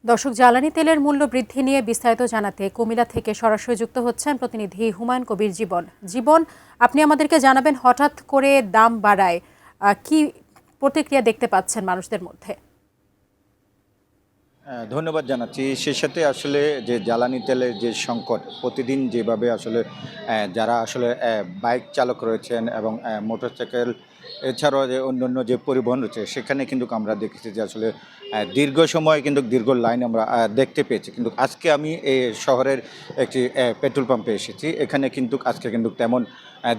দর্শক, জ্বালানি তেলের মূল্য বৃদ্ধি নিয়ে বিস্তারিত জানাতে কুমিল্লা থেকে সরাসরি যুক্ত হচ্ছেন প্রতিনিধি হুমায়ুন কবির জীবন। জীবন, আপনি আমাদেরকে জানাবেন হঠাৎ করে দাম বাড়ায় কি প্রতিক্রিয়া দেখতে পাচ্ছেন মানুষদের মধ্যে? ধন্যবাদ জানাচ্ছি। সে সাথে আসলে যে জ্বালানি তেলের যে সংকট প্রতিদিন যেভাবে আসলে যারা আসলে বাইক চালক রয়েছেন এবং মোটরসাইকেল এছাড়াও যে অন্যান্য যে পরিবহন রয়েছে সেখানে কিন্তু আমরা দেখেছি যে আসলে দীর্ঘ সময় কিন্তু দীর্ঘ লাইন আমরা দেখতে পেয়েছি। কিন্তু আজকে আমি এই শহরের একটি পেট্রোল পাম্পে এসেছি। এখানে কিন্তু আজকে কিন্তু তেমন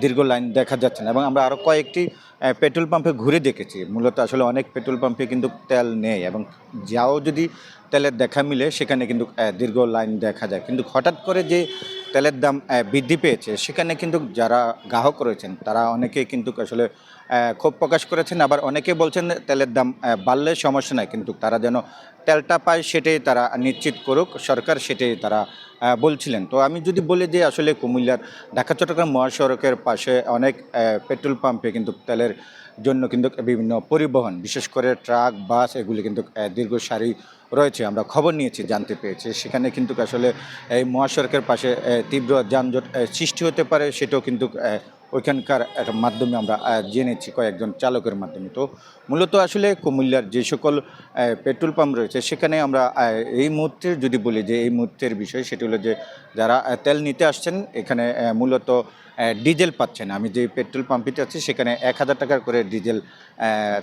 দীর্ঘ লাইন দেখা যাচ্ছে না এবং আমরা আরও কয়েকটি পেট্রোল পাম্পে ঘুরে দেখেছি। মূলত আসলে অনেক পেট্রোল পাম্পে কিন্তু তেল নেই এবং যাও যদি তেলের দেখা মিলে সেখানে কিন্তু দীর্ঘ লাইন দেখা যায়। কিন্তু হঠাৎ করে যে তেলের দাম বৃদ্ধি পেয়েছে সেখানে কিন্তু যারা গ্রাহক রয়েছেন তারা অনেকেই কিন্তু আসলে ক্ষোভ প্রকাশ করেছেন। আবার অনেকে বলছেন তেলের দাম বাড়লে সমস্যা নাই, কিন্তু তারা যেন তেলটা পায় সেটাই তারা নিশ্চিত করুক সরকার, সেটাই তারা বলছিলেন। তো আমি যদি বলি যে আসলে কুমিল্লার ঢাকা চট্টগ্রাম মহাসড়কের পাশে অনেক পেট্রোল পাম্পে কিন্তু তেলের জন্য কিন্তু বিভিন্ন পরিবহন বিশেষ করে ট্রাক, বাস এগুলি কিন্তু দীর্ঘ সারি রয়েছে। আমরা খবর নিয়েছি, জানতে পেরেছি সেখানে কিন্তু আসলে এই মহাসড়কের পাশে তীব্র যানজট সৃষ্টি হতে পারে, সেটাও কিন্তু ওইখানকার একটা মাধ্যমে আমরা জেনেছি কয়েকজন চালকের মাধ্যমে। তো মূলত আসলে কুমিল্লার যে সকল পেট্রোল পাম্প রয়েছে সেখানে আমরা এই মুহূর্তে যদি বলি যে এই মুহূর্তের বিষয় সেটি হলো যে যারা তেল নিতে আসছেন এখানে মূলত ডিজেল পাচ্ছেন। আমি যে পেট্রোল পাম্পটিতে আছি সেখানে ১,০০০ টাকা করে ডিজেল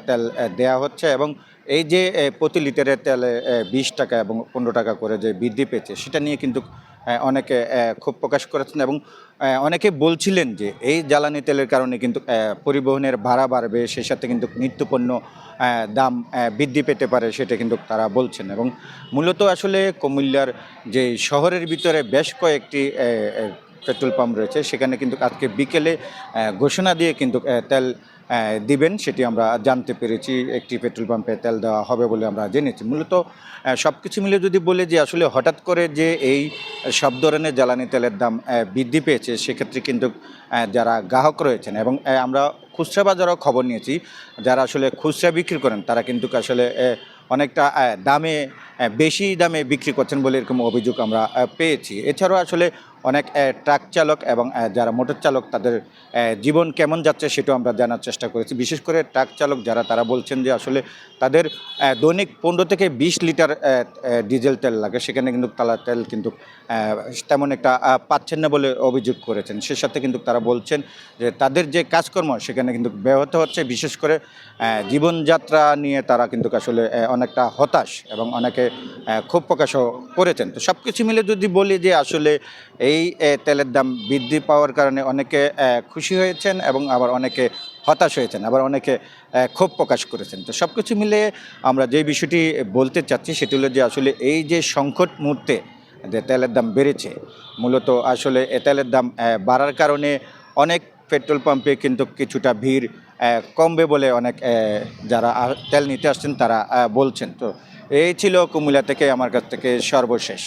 তেল দেওয়া হচ্ছে এবং এই যে প্রতি লিটারের তেলে ২০ টাকা এবং ১৫ টাকা করে যে বৃদ্ধি পেয়েছে সেটা নিয়ে কিন্তু অনেকে ক্ষোভ প্রকাশ করেছেন এবং অনেকে বলছিলেন যে এই জ্বালানি তেলের কারণে কিন্তু পরিবহনের ভাড়া বাড়বে, সেই সাথে কিন্তু নিত্যপণ্য দাম বৃদ্ধি পেতে পারে, সেটা কিন্তু তারা বলছেন। এবং মূলত আসলে কুমিল্লার যে শহরের ভিতরে বেশ কয়েকটি পেট্রোল পাম্প রয়েছে সেখানে কিন্তু আজকে বিকেলে ঘোষণা দিয়ে কিন্তু তেল দিবেন, সেটি আমরা জানতে পেরেছি। একটি পেট্রোল পাম্পে তেল দেওয়া হবে বলে আমরা জেনেছি। মূলত সব কিছু মিলে যদি বলি যে আসলে হঠাৎ করে যে এই সব ধরনের জ্বালানি তেলের দাম বৃদ্ধি পেয়েছে সেক্ষেত্রে কিন্তু যারা গ্রাহক রয়েছেন এবং আমরা খুচরা বাজারও খবর নিয়েছি, যারা আসলে খুচরা বিক্রি করেন তারা কিন্তু আসলে অনেকটা দামে বেশি দামে বিক্রি করছেন বলে এরকম অভিযোগ আমরা পেয়েছি। এছাড়াও আসলে অনেক ট্রাক চালক এবং যারা মোটর চালক তাদের জীবন কেমন যাচ্ছে সেটাও আমরা জানার চেষ্টা করেছি। বিশেষ করে ট্রাক চালক যারা তারা বলছেন যে আসলে তাদের দৈনিক ১৫ থেকে ২০ লিটার ডিজেল তেল লাগে, সেখানে কিন্তু তারা তেল কিন্তু তেমন একটা পাচ্ছেন না বলে অভিযোগ করেছেন। সে সাথে কিন্তু তারা বলছেন যে তাদের যে কাজকর্ম সেখানে কিন্তু ব্যাহত হচ্ছে। বিশেষ করে জীবনযাত্রা নিয়ে তারা কিন্তু আসলে অনেকটা হতাশ এবং অনেকে ক্ষোভ প্রকাশও করেছেন। তো সব কিছু মিলে যদি বলি যে আসলে এই তেলের দাম বৃদ্ধি পাওয়ার কারণে অনেকে খুশি হয়েছেন এবং আবার অনেকে হতাশ হয়েছেন, আবার অনেকে ক্ষোভ প্রকাশ করেছেন। তো সব কিছু মিলে আমরা যে বিষয়টি বলতে চাচ্ছি সেটি হলো যে আসলে এই যে সংকট মুহূর্তে যে তেলের দাম বেড়েছে, মূলত আসলে তেলের দাম বাড়ার কারণে অনেক পেট্রোল পাম্পে কিন্তু কিছুটা ভিড় কমবে বলে অনেক যারা তেল নিতে আসছেন তারা বলছেন। তো এই ছিল কুমিল্লা থেকে আমার কাছ থেকে সর্বশেষ।